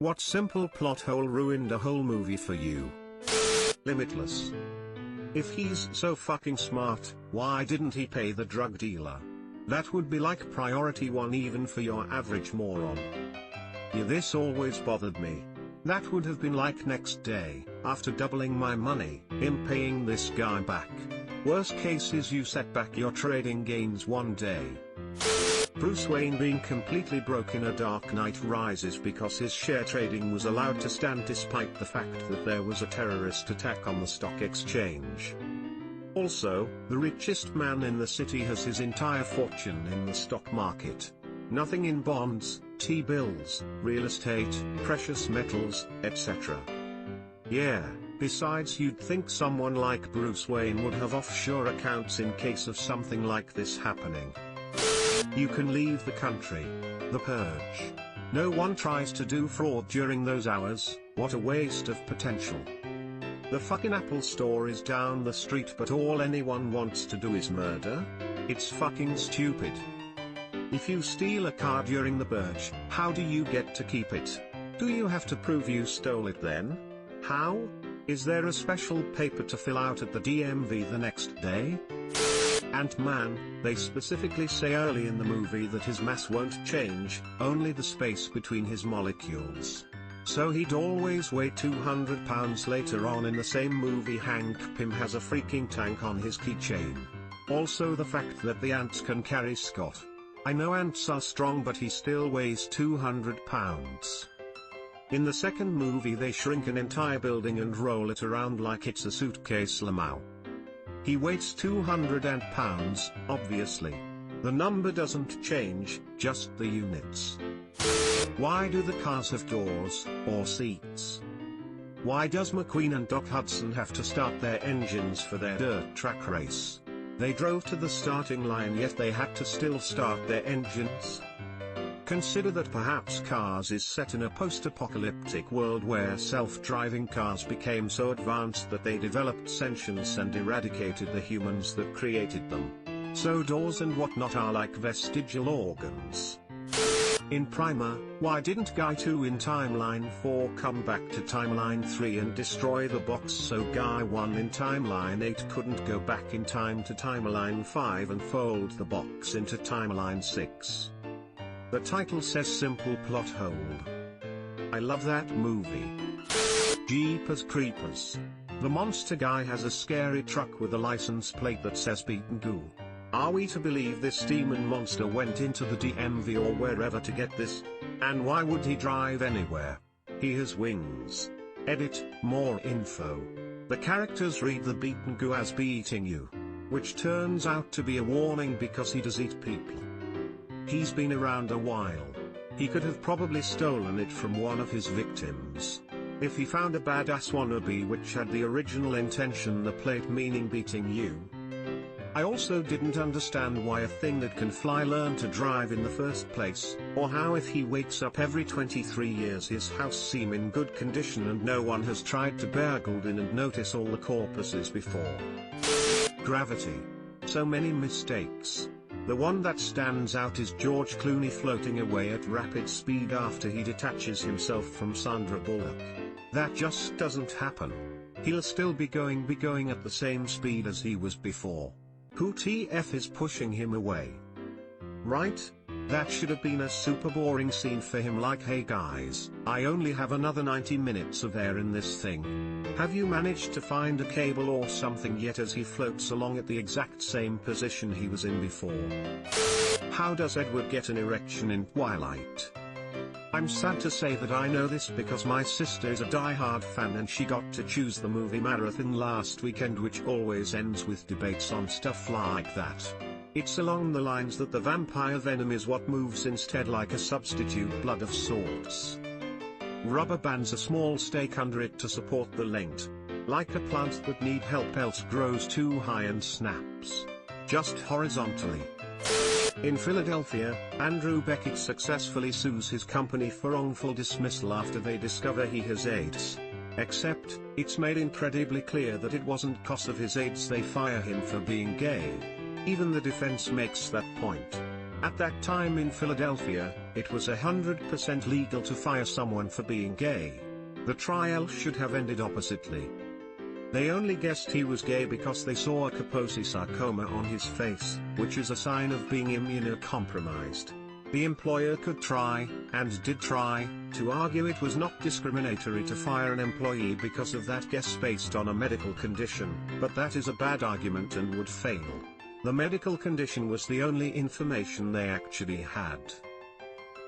What simple plot hole ruined a whole movie for you? Limitless. If he's so fucking smart, why didn't he pay the drug dealer? That would be like priority one even for your average moron. Yeah, this always bothered me. That would have been like next day, after doubling my money, him paying this guy back. Worst case is you set back your trading gains one day. Bruce Wayne being completely broke in A Dark Knight Rises because his share trading was allowed to stand despite the fact that there was a terrorist attack on the stock exchange. Also, the richest man in the city has his entire fortune in the stock market. Nothing in bonds, T-bills, real estate, precious metals, etc. Yeah, besides you'd think someone like Bruce Wayne would have offshore accounts in case of something like this happening. You can leave the country. The Purge. No one tries to do fraud during those hours. What a waste of potential. The fucking Apple store is down the street but all anyone wants to do is murder? It's fucking stupid. If you steal a car during the Purge, how do you get to keep it? Do you have to prove you stole it then? How? Is there a special paper to fill out at the DMV the next day? Ant-Man, they specifically say early in the movie that his mass won't change, only the space between his molecules. So he'd always weigh 200 pounds. Later on in the same movie Hank Pym has a freaking tank on his keychain. Also the fact that the ants can carry Scott. I know ants are strong but he still weighs 200 pounds. In the second movie they shrink an entire building and roll it around like it's a suitcase Lamau. He weighs 200 pounds, obviously. The number doesn't change, just the units. Why do the cars have doors, or seats? Why does McQueen and Doc Hudson have to start their engines for their dirt track race? They drove to the starting line yet they had to still start their engines? Consider that perhaps Cars is set in a post-apocalyptic world where self-driving cars became so advanced that they developed sentience and eradicated the humans that created them. So doors and whatnot are like vestigial organs. In Primer, why didn't Guy 2 in Timeline 4 come back to Timeline 3 and destroy the box so Guy 1 in Timeline 8 couldn't go back in time to Timeline 5 and fold the box into Timeline 6? The title says simple plot hole. I love that movie. Jeepers Creepers. The monster guy has a scary truck with a license plate that says Beaten Goo. Are we to believe this demon monster went into the DMV or wherever to get this? And why would he drive anywhere? He has wings. Edit, more info. The characters read the Beaten Goo as beating you. Which turns out to be a warning because he does eat people. He's been around a while. He could have probably stolen it from one of his victims. If he found a badass wannabe which had the original intention, the plate meaning beating you. I also didn't understand why a thing that can fly learned to drive in the first place, or how if he wakes up every 23 years his house seem in good condition and no one has tried to burgle in and notice all the corpuses before. Gravity. So many mistakes. The one that stands out is George Clooney floating away at rapid speed after he detaches himself from Sandra Bullock. That just doesn't happen. He'll still be going at the same speed as he was before. Who TF is pushing him away? Right? That should have been a super boring scene for him, like, hey guys, I only have another 90 minutes of air in this thing. Have you managed to find a cable or something yet, as he floats along at the exact same position he was in before? How does Edward get an erection in Twilight? I'm sad to say that I know this because my sister is a die-hard fan and she got to choose the movie marathon last weekend, which always ends with debates on stuff like that. It's along the lines that the vampire venom is what moves instead, like a substitute blood of sorts. Rubber bands a small stake under it to support the length. Like a plant that need help else grows too high and snaps. Just horizontally. In Philadelphia, Andrew Beckett successfully sues his company for wrongful dismissal after they discover he has AIDS. Except, it's made incredibly clear that it wasn't 'cause of his AIDS they fire him for being gay. Even the defense makes that point. At that time in Philadelphia, it was 100% legal to fire someone for being gay. The trial should have ended oppositely. They only guessed he was gay because they saw a Kaposi sarcoma on his face, which is a sign of being immunocompromised. The employer could try, and did try, to argue it was not discriminatory to fire an employee because of that guess based on a medical condition, but that is a bad argument and would fail. The medical condition was the only information they actually had.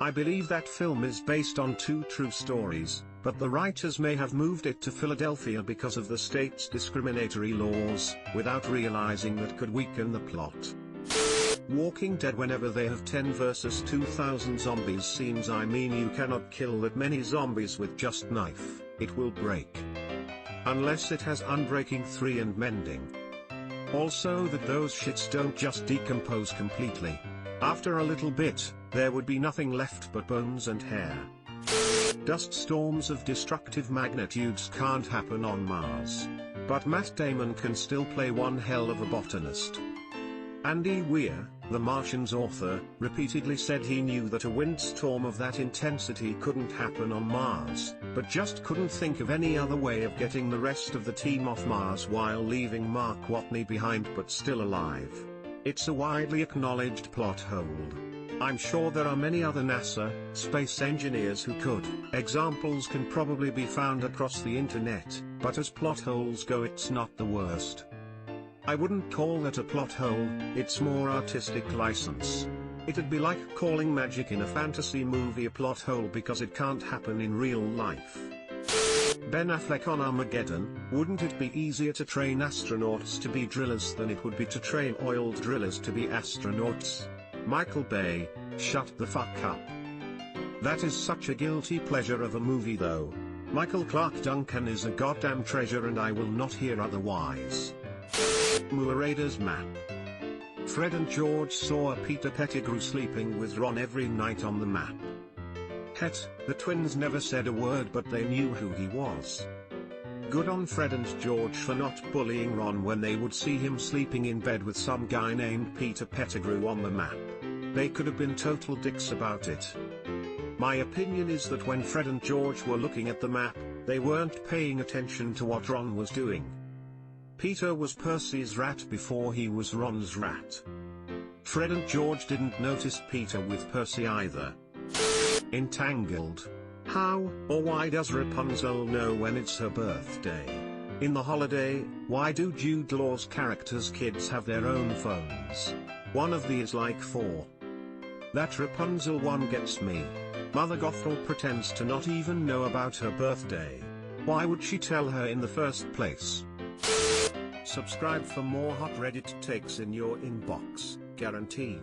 I believe that film is based on 2 true stories, but the writers may have moved it to Philadelphia because of the state's discriminatory laws, without realizing that could weaken the plot. Walking Dead, whenever they have 10 versus 2,000 zombies scenes, I mean you cannot kill that many zombies with just knife, it will break. Unless it has Unbreaking 3 and Mending. Also that those shits don't just decompose completely. After a little bit, there would be nothing left but bones and hair. Dust storms of destructive magnitudes can't happen on Mars. But Matt Damon can still play one hell of a botanist. Andy Weir, The Martian's author, repeatedly said he knew that a windstorm of that intensity couldn't happen on Mars, but just couldn't think of any other way of getting the rest of the team off Mars while leaving Mark Watney behind but still alive. It's a widely acknowledged plot hole. I'm sure there are many other NASA, space engineers who could. Examples can probably be found across the internet, but as plot holes go, it's not the worst. I wouldn't call that a plot hole, it's more artistic license. It'd be like calling magic in a fantasy movie a plot hole because it can't happen in real life. Ben Affleck on Armageddon, wouldn't it be easier to train astronauts to be drillers than it would be to train oiled drillers to be astronauts? Michael Bay, shut the fuck up. That is such a guilty pleasure of a movie though. Michael Clark Duncan is a goddamn treasure and I will not hear otherwise. Raiders map. Fred and George saw Peter Pettigrew sleeping with Ron every night on the map. Het, the twins never said a word but they knew who he was. Good on Fred and George for not bullying Ron when they would see him sleeping in bed with some guy named Peter Pettigrew on the map. They could have been total dicks about it. My opinion is that when Fred and George were looking at the map, they weren't paying attention to what Ron was doing. Peter was Percy's rat before he was Ron's rat. Fred and George didn't notice Peter with Percy either. Entangled. How, or why does Rapunzel know when it's her birthday? In The Holiday, why do Jude Law's characters' kids have their own phones? One of these like 4. That Rapunzel one gets me. Mother Gothel pretends to not even know about her birthday. Why would she tell her in the first place? Subscribe for more hot Reddit takes in your inbox, guaranteed.